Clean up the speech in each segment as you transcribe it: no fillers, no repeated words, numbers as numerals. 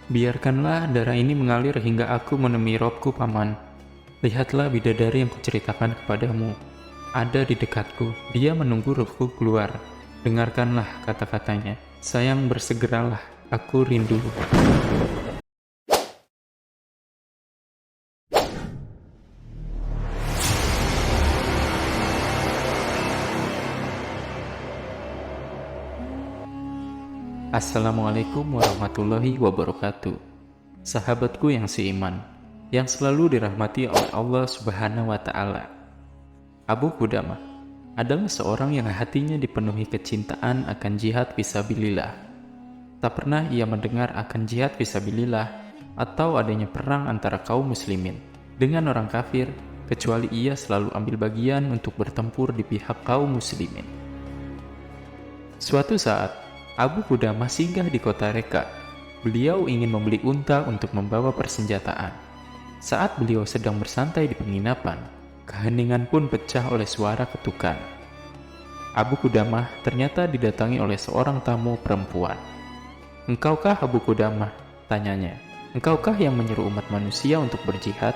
Biarkanlah darah ini mengalir hingga aku menemui Robku, Paman. Lihatlah bidadari yang kuceritakan kepadamu. Ada di dekatku, dia menunggu rohku keluar. Dengarkanlah kata-katanya. Sayang, bersegeralah, aku rindu. Assalamualaikum warahmatullahi wabarakatuh. Sahabatku yang seiman, yang selalu dirahmati oleh Allah Subhanahu wa Ta'ala. Abu Qudamah adalah seorang yang hatinya dipenuhi kecintaan akan jihad fisabilillah. Tak pernah ia mendengar akan jihad fisabilillah atau adanya perang antara kaum muslimin dengan orang kafir, kecuali ia selalu ambil bagian untuk bertempur di pihak kaum muslimin. Suatu saat, Abu Qudamah singgah di kota Reka. Beliau ingin membeli unta untuk membawa persenjataan. Saat beliau sedang bersantai di penginapan, keheningan pun pecah oleh suara ketukan. Abu Qudamah ternyata didatangi oleh seorang tamu perempuan. "Engkaukah Abu Qudamah?" tanyanya. "Engkaukah yang menyeru umat manusia untuk berjihad?"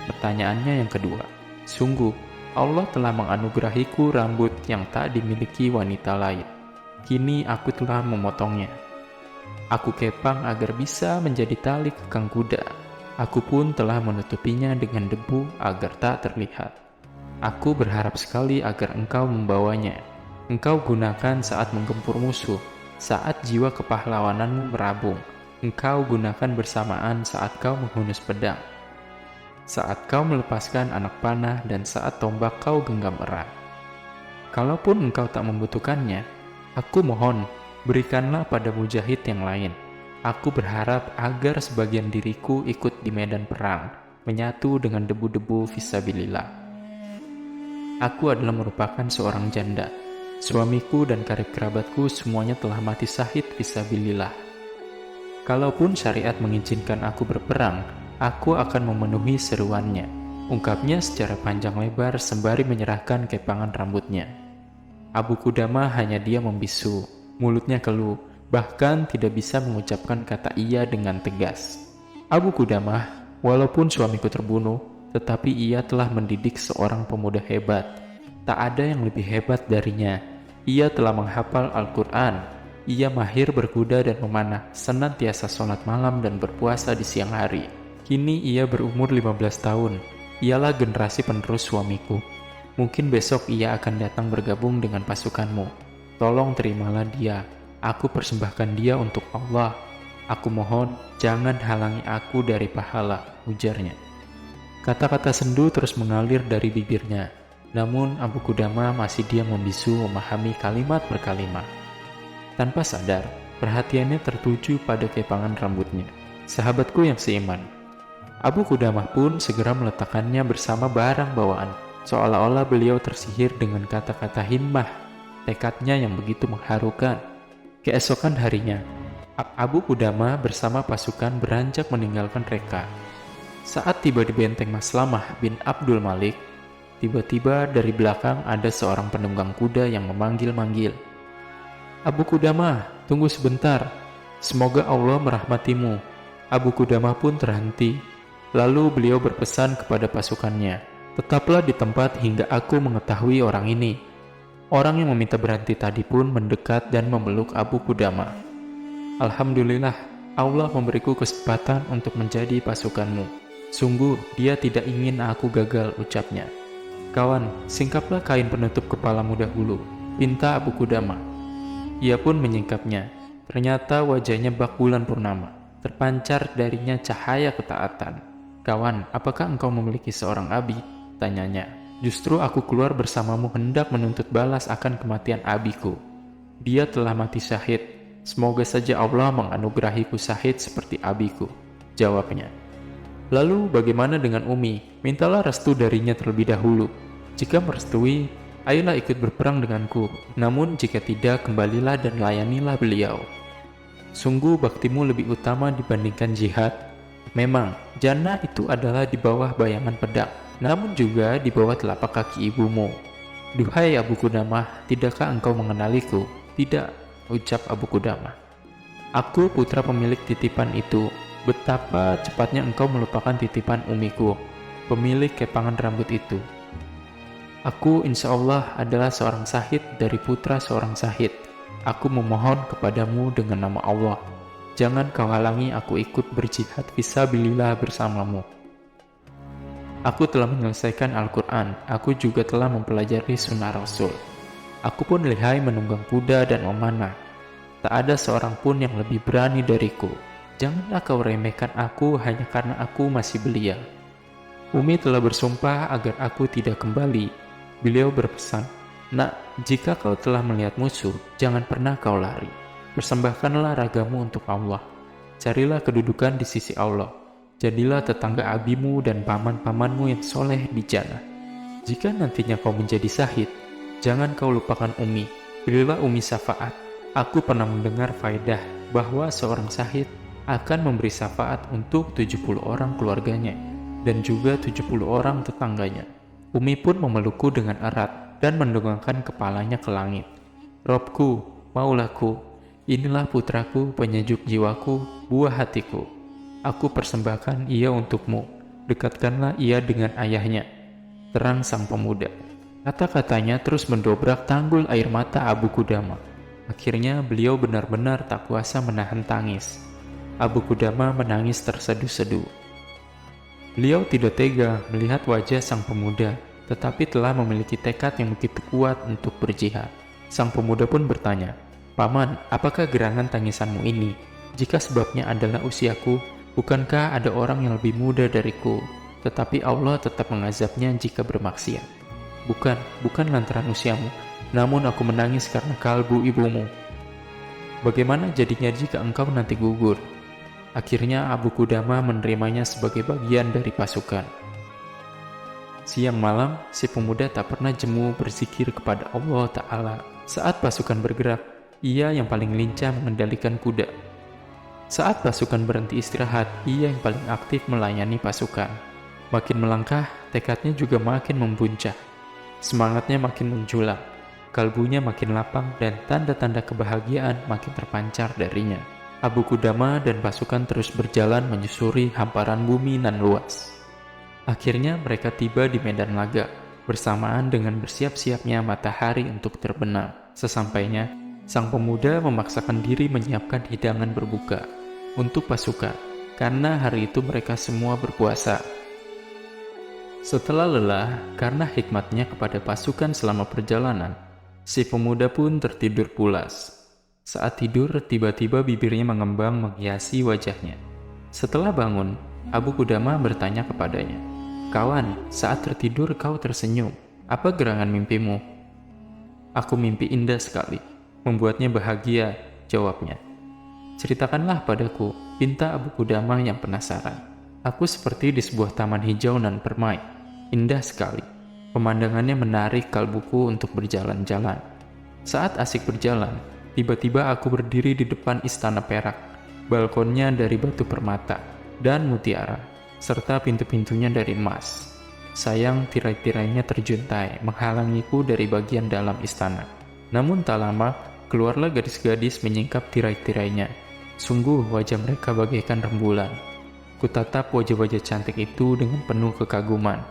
Pertanyaannya yang kedua. "Sungguh, Allah telah menganugerahiku rambut yang tak dimiliki wanita lain. Kini aku telah memotongnya. Aku kepang agar bisa menjadi tali kekang kuda. Aku pun telah menutupinya dengan debu agar tak terlihat. Aku berharap sekali agar engkau membawanya. Engkau gunakan saat menggempur musuh, saat jiwa kepahlawananmu merabung. Engkau gunakan bersamaan saat kau menghunus pedang, saat kau melepaskan anak panah, dan saat tombak kau genggam erat. Kalaupun engkau tak membutuhkannya, aku mohon, berikanlah pada mujahid yang lain. Aku berharap agar sebagian diriku ikut di medan perang, menyatu dengan debu-debu fisabilillah. Aku adalah merupakan seorang janda. Suamiku dan karib kerabatku semuanya telah mati syahid fisabilillah. Kalaupun syariat mengizinkan aku berperang, aku akan memenuhi seruannya," ungkapnya secara panjang lebar sembari menyerahkan kepangan rambutnya. Abu Qudamah hanya diam membisu, mulutnya keluh, bahkan tidak bisa mengucapkan kata iya dengan tegas. Abu Qudamah, walaupun suamiku terbunuh, tetapi ia telah mendidik seorang pemuda hebat. Tak ada yang lebih hebat darinya. Ia telah menghafal Al-Quran. Ia mahir berkuda dan memanah, senantiasa sholat malam dan berpuasa di siang hari. Kini ia berumur 15 tahun. Ialah generasi penerus suamiku. Mungkin besok ia akan datang bergabung dengan pasukanmu. Tolong terimalah dia. Aku persembahkan dia untuk Allah. Aku mohon, jangan halangi aku dari pahala," ujarnya. Kata-kata sendu terus mengalir dari bibirnya. Namun Abu Qudamah masih diam membisu memahami kalimat per kalimat. Tanpa sadar, perhatiannya tertuju pada kepangan rambutnya. Sahabatku yang seiman, Abu Qudamah pun segera meletakkannya bersama barang bawaan. Seolah-olah beliau tersihir dengan kata-kata himmah, tekadnya yang begitu mengharukan. Keesokan harinya, Abu Qudamah bersama pasukan beranjak meninggalkan Reka. Saat tiba di benteng Maslamah bin Abdul Malik, tiba-tiba dari belakang ada seorang penunggang kuda yang memanggil-manggil. "Abu Qudamah, tunggu sebentar. Semoga Allah merahmatimu." Abu Qudamah pun terhenti. Lalu beliau berpesan kepada pasukannya, "Tetaplah di tempat hingga aku mengetahui orang ini." Orang yang meminta berhenti tadi pun mendekat dan memeluk Abu Qudamah. "Alhamdulillah, Allah memberiku kesempatan untuk menjadi pasukanmu. Sungguh, dia tidak ingin aku gagal," ucapnya. "Kawan, singkaplah kain penutup kepalamu dahulu," pinta Abu Qudamah. Ia pun menyingkapnya. Ternyata wajahnya bak bulan purnama. Terpancar darinya cahaya ketaatan. "Kawan, apakah engkau memiliki seorang abi?" tanyanya. "Justru aku keluar bersamamu hendak menuntut balas akan kematian abiku. Dia telah mati syahid. Semoga saja Allah menganugerahiku syahid seperti abiku," jawabnya. "Lalu bagaimana dengan Umi? Mintalah restu darinya terlebih dahulu. Jika merestui, ayolah ikut berperang denganku. Namun jika tidak, kembalilah dan layanilah beliau. Sungguh baktimu lebih utama dibandingkan jihad. Memang, jannah itu adalah di bawah bayangan pedang, namun juga di bawah telapak kaki ibumu. Duhai Abu Qudamah, tidakkah engkau mengenaliku?" "Tidak," ucap Abu Qudamah. Aku putra pemilik titipan itu. Betapa cepatnya engkau melupakan titipan umiku, pemilik kepangan rambut itu. Aku insya Allah adalah seorang Syahid dari putra seorang Syahid. Aku memohon kepadamu dengan nama Allah, jangan kau halangi aku ikut berjihad fisabilillah bersamamu. Aku telah menyelesaikan Al-Quran, aku juga telah mempelajari sunnah Rasul. Aku pun lihai menunggang kuda dan memanah. Tak ada seorang pun yang lebih berani dariku. Janganlah kau remehkan aku hanya karena aku masih belia. Umi telah bersumpah agar aku tidak kembali. Beliau berpesan, "Nak, jika kau telah melihat musuh, jangan pernah kau lari. Persembahkanlah ragamu untuk Allah. Carilah kedudukan di sisi Allah. Jadilah tetangga abimu dan paman-pamanmu yang soleh di jannah. Jika nantinya kau menjadi syahid, jangan kau lupakan Umi. Berilah Umi syafaat. Aku pernah mendengar faedah bahwa seorang syahid akan memberi syafaat untuk 70 orang keluarganya dan juga 70 orang tetangganya." Umi pun memelukku dengan erat dan mendongakkan kepalanya ke langit. "Robku, maulaku, inilah putraku, penyejuk jiwaku, buah hatiku. Aku persembahkan ia untukmu. Dekatkanlah ia dengan ayahnya," terang sang pemuda. Kata-katanya terus mendobrak tanggul air mata Abu Qudamah. Akhirnya beliau benar-benar tak kuasa menahan tangis. Abu Qudamah menangis terseduh-seduh. Beliau tidak tega melihat wajah sang pemuda, tetapi telah memiliki tekad yang begitu kuat untuk berjihad. Sang pemuda pun bertanya, "Paman, apakah gerangan tangisanmu ini? Jika sebabnya adalah usiaku, bukankah ada orang yang lebih muda dariku, tetapi Allah tetap mengazabnya jika bermaksiat?" Bukan lantaran usiamu, namun aku menangis karena kalbu ibumu. Bagaimana jadinya jika engkau nanti gugur?" Akhirnya Abu Qudamah menerimanya sebagai bagian dari pasukan. Siang malam, si pemuda tak pernah jemu berzikir kepada Allah Ta'ala. Saat pasukan bergerak, ia yang paling lincah mengendalikan kuda. Saat pasukan berhenti istirahat, ia yang paling aktif melayani pasukan. Makin melangkah, tekadnya juga makin membuncah. Semangatnya makin menjulang, kalbunya makin lapang, dan tanda-tanda kebahagiaan makin terpancar darinya. Abu Qudamah dan pasukan terus berjalan menyusuri hamparan bumi nan luas. Akhirnya mereka tiba di medan laga, bersamaan dengan bersiap-siapnya matahari untuk terbenam. Sesampainya, sang pemuda memaksakan diri menyiapkan hidangan berbuka untuk pasukan, karena hari itu mereka semua berpuasa. Setelah lelah karena hikmatnya kepada pasukan selama perjalanan, si pemuda pun tertidur pulas. Saat tidur, tiba-tiba bibirnya mengembang menghiasi wajahnya. Setelah bangun, Abu Qudamah bertanya kepadanya, "Kawan, saat tertidur kau tersenyum. Apa gerangan mimpimu?" "Aku mimpi indah sekali, membuatnya bahagia," jawabnya. "Ceritakanlah padaku," pinta Abu Qudamah yang penasaran. "Aku seperti di sebuah taman hijau nan permai. Indah sekali. Pemandangannya menarik kalbuku untuk berjalan-jalan. Saat asik berjalan, tiba-tiba aku berdiri di depan istana perak. Balkonnya dari batu permata dan mutiara, serta pintu-pintunya dari emas. Sayang tirai-tirainya terjuntai, menghalangiku dari bagian dalam istana. Namun tak lama, keluarlah gadis-gadis menyingkap tirai-tirainya. Sungguh wajah mereka bagaikan rembulan. Kutatap wajah-wajah cantik itu dengan penuh kekaguman.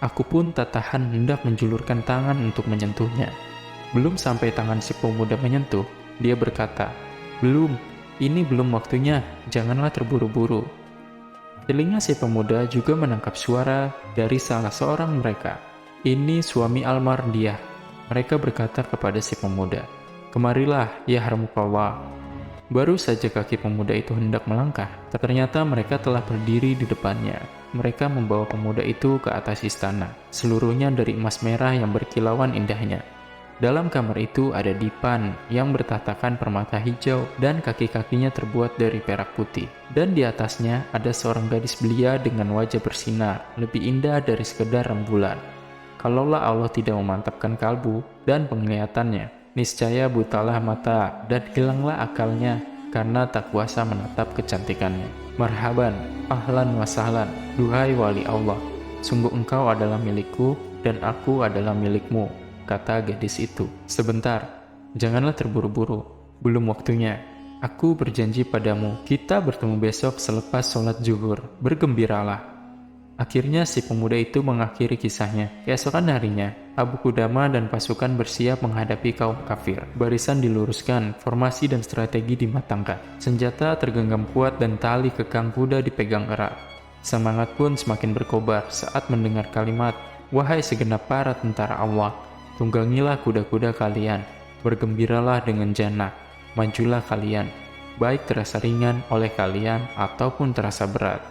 Aku pun tak tahan hendak menjulurkan tangan untuk menyentuhnya. Belum sampai tangan si pemuda menyentuh, dia berkata, Ini belum waktunya, janganlah terburu-buru." Telinga si pemuda juga menangkap suara dari salah seorang mereka. "Ini suami almardiah." Mereka berkata kepada si pemuda, "Kemarilah, ya Harmukallah." Baru saja kaki pemuda itu hendak melangkah, ternyata mereka telah berdiri di depannya. Mereka membawa pemuda itu ke atas istana, seluruhnya dari emas merah yang berkilauan indahnya. Dalam kamar itu ada dipan yang bertatakan permata hijau dan kaki-kakinya terbuat dari perak putih. Dan di atasnya ada seorang gadis belia dengan wajah bersinar, lebih indah dari sekedar rembulan. Kalaulah Allah tidak memantapkan kalbu dan penglihatannya, niscaya butalah mata dan hilanglah akalnya karena tak kuasa menatap kecantikannya. Marhaban, ahlan wa sahlan, duhai wali Allah, sungguh engkau adalah milikku dan aku adalah milikmu, kata gadis itu. Sebentar, janganlah terburu-buru, belum waktunya. Aku berjanji padamu, kita bertemu besok selepas sholat zuhur. Bergembiralah. Akhirnya si pemuda itu mengakhiri kisahnya. Keesokan harinya, Abu Qudamah dan pasukan bersiap menghadapi kaum kafir. Barisan diluruskan, formasi dan strategi dimatangkan. Senjata tergenggam kuat dan tali kekang kuda dipegang erat. Semangat pun semakin berkobar saat mendengar kalimat, "Wahai segenap para tentara Allah, tunggangilah kuda-kuda kalian, bergembiralah dengan jannah, majulah kalian, baik terasa ringan oleh kalian ataupun terasa berat."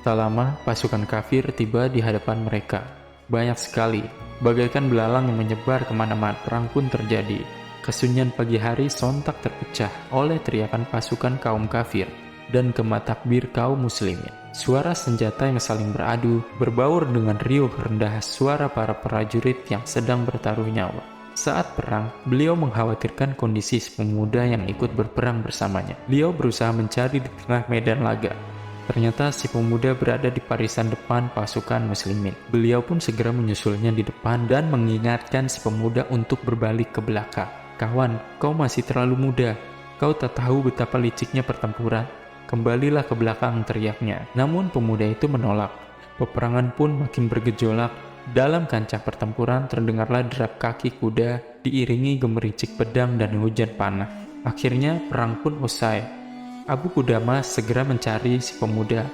Tak lama, pasukan kafir tiba di hadapan mereka. Banyak sekali, bagaikan belalang yang menyebar kemana-mana. Perang pun terjadi. Kesunyian pagi hari sontak terpecah oleh teriakan pasukan kaum kafir dan gema takbir kaum muslimin. Suara senjata yang saling beradu berbaur dengan riuh rendah suara para prajurit yang sedang bertaruh nyawa. Saat perang, beliau mengkhawatirkan kondisi si pemuda yang ikut berperang bersamanya. Beliau berusaha mencari di tengah medan laga. Ternyata si pemuda berada di barisan depan pasukan muslimin. Beliau pun segera menyusulnya di depan dan mengingatkan si pemuda untuk berbalik ke belakang. "Kawan, kau masih terlalu muda. Kau tak tahu betapa liciknya pertempuran. Kembalilah ke belakang," teriaknya. Namun pemuda itu menolak. Peperangan pun makin bergejolak. Dalam kancah pertempuran terdengarlah derap kaki kuda diiringi gemericik pedang dan hujan panah. Akhirnya perang pun usai. Abu Qudamah segera mencari si pemuda.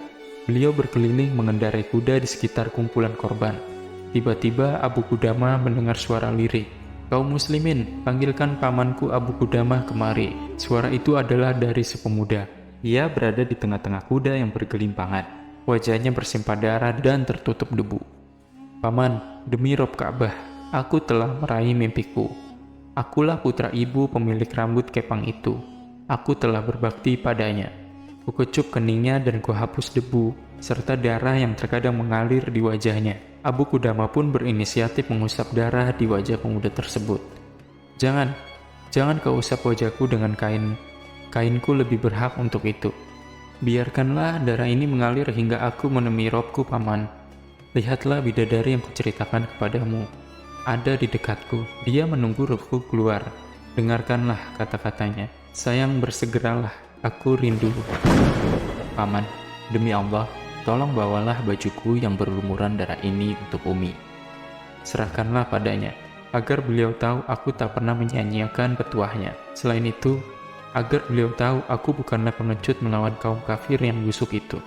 Beliau berkeliling mengendarai kuda di sekitar kumpulan korban. Tiba-tiba Abu Qudamah mendengar suara lirik. "Kaum muslimin, panggilkan pamanku Abu Qudamah kemari." Suara itu adalah dari si pemuda. Ia berada di tengah-tengah kuda yang bergelimpangan. Wajahnya bersimpah darah dan tertutup debu. "Paman, demi Rob Ka'bah, aku telah meraih mimpiku. Akulah putra ibu pemilik rambut kepang itu. Aku telah berbakti padanya. Kukecup keningnya dan kuhapus debu, serta darah yang terkadang mengalir di wajahnya." Abu Qudamah pun berinisiatif mengusap darah di wajah pemuda tersebut. Jangan kau usap wajahku dengan kain. Kainku lebih berhak untuk itu. Biarkanlah darah ini mengalir hingga aku menemui Robku, Paman. Lihatlah bidadari yang kuceritakan kepadamu. Ada di dekatku. Dia menunggu Robku keluar. Dengarkanlah kata-katanya. Sayang, bersegeralah, aku rindu. Paman, demi Allah, tolong bawalah bajuku yang berlumuran darah ini untuk Umi. Serahkanlah padanya, agar beliau tahu aku tak pernah menyanyiakan petuahnya. Selain itu, agar beliau tahu aku bukanlah pengecut melawan kaum kafir yang busuk itu.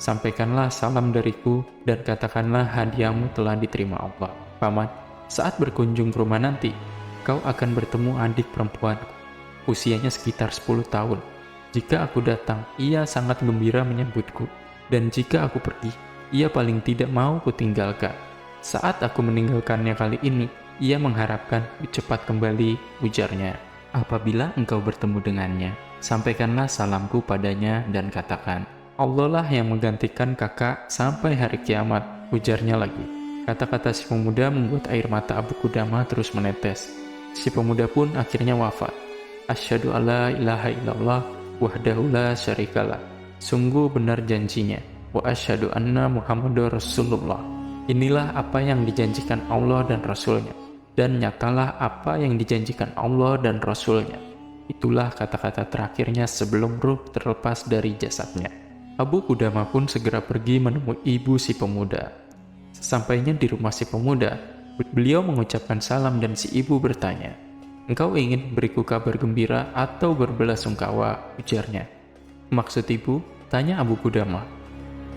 Sampaikanlah salam dariku dan katakanlah hadiahmu telah diterima Allah. Paman, saat berkunjung ke rumah nanti, kau akan bertemu adik perempuanku. Usianya sekitar 10 tahun. Jika aku datang, ia sangat gembira menyambutku. Dan jika aku pergi, ia paling tidak mau kutinggalkan. Saat aku meninggalkannya kali ini, ia mengharapkan ku cepat kembali, ujarnya. Apabila engkau bertemu dengannya, sampaikanlah salamku padanya dan katakan, Allah lah yang menggantikan kakak sampai hari kiamat, ujarnya lagi. Kata-kata si pemuda membuat air mata Abu Qudamah terus menetes. Si pemuda pun akhirnya wafat. Asyhadu alla ilaha illallah wahdahu la syarikalah. Sungguh benar janjinya. Wa asyhadu anna Muhammadar Rasulullah. Inilah apa yang dijanjikan Allah dan Rasulnya. Dan nyatalah apa yang dijanjikan Allah dan Rasulnya. Itulah kata-kata terakhirnya sebelum ruh terlepas dari jasadnya. Abu Qudamah pun segera pergi menemui ibu si pemuda. Sesampainya di rumah si pemuda, beliau mengucapkan salam dan si ibu bertanya, "Engkau ingin beriku kabar gembira atau berbelasungkawa?" ujarnya. "Maksud ibu?" tanya Abu Qudamah.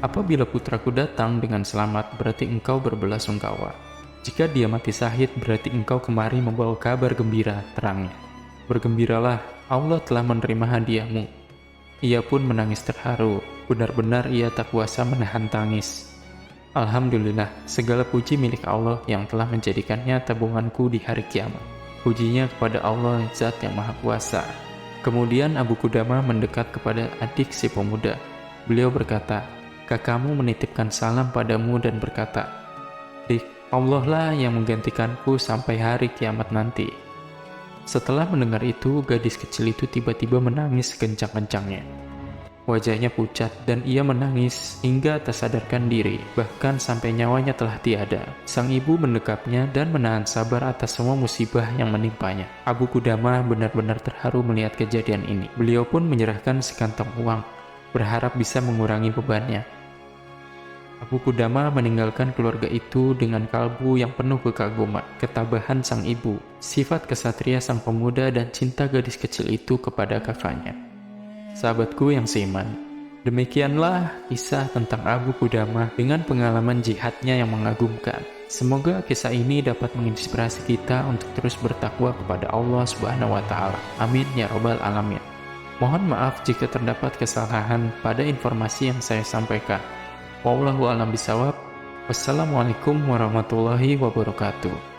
"Apabila putraku datang dengan selamat, berarti engkau berbelasungkawa. Jika dia mati syahid, berarti engkau kemari membawa kabar gembira," terangnya. "Bergembiralah, Allah telah menerima hadiahmu." Ia pun menangis terharu. Benar-benar ia tak kuasa menahan tangis. Alhamdulillah, segala puji milik Allah yang telah menjadikannya tabunganku di hari kiamat. Pujinya kepada Allah, Zat yang Maha Kuasa. Kemudian Abu Qudamah mendekat kepada adik si pemuda. Beliau berkata, "Kakakmu menitipkan salam padamu dan berkata, Dik, Allah lah yang menggantikanku sampai hari kiamat nanti." Setelah mendengar itu, gadis kecil itu tiba-tiba menangis kencang-kencangnya. Wajahnya pucat dan ia menangis hingga tak sadarkan diri, bahkan sampai nyawanya telah tiada. Sang ibu mendekapnya dan menahan sabar atas semua musibah yang menimpanya. Abu Qudamah benar-benar terharu melihat kejadian ini. Beliau pun menyerahkan sekantong uang, berharap bisa mengurangi bebannya. Abu Qudamah meninggalkan keluarga itu dengan kalbu yang penuh kekaguman, ketabahan sang ibu, sifat kesatria sang pemuda dan cinta gadis kecil itu kepada kakaknya. Sahabatku yang seiman, demikianlah kisah tentang Abu Qudamah dengan pengalaman jihadnya yang mengagumkan. Semoga kisah ini dapat menginspirasi kita untuk terus bertakwa kepada Allah Subhanahu wa Ta'ala. Amin ya Rabbal 'Alamin. Mohon maaf jika terdapat kesalahan pada informasi yang saya sampaikan. Wallahu a'lam bishawab. Wassalamualaikum warahmatullahi wabarakatuh.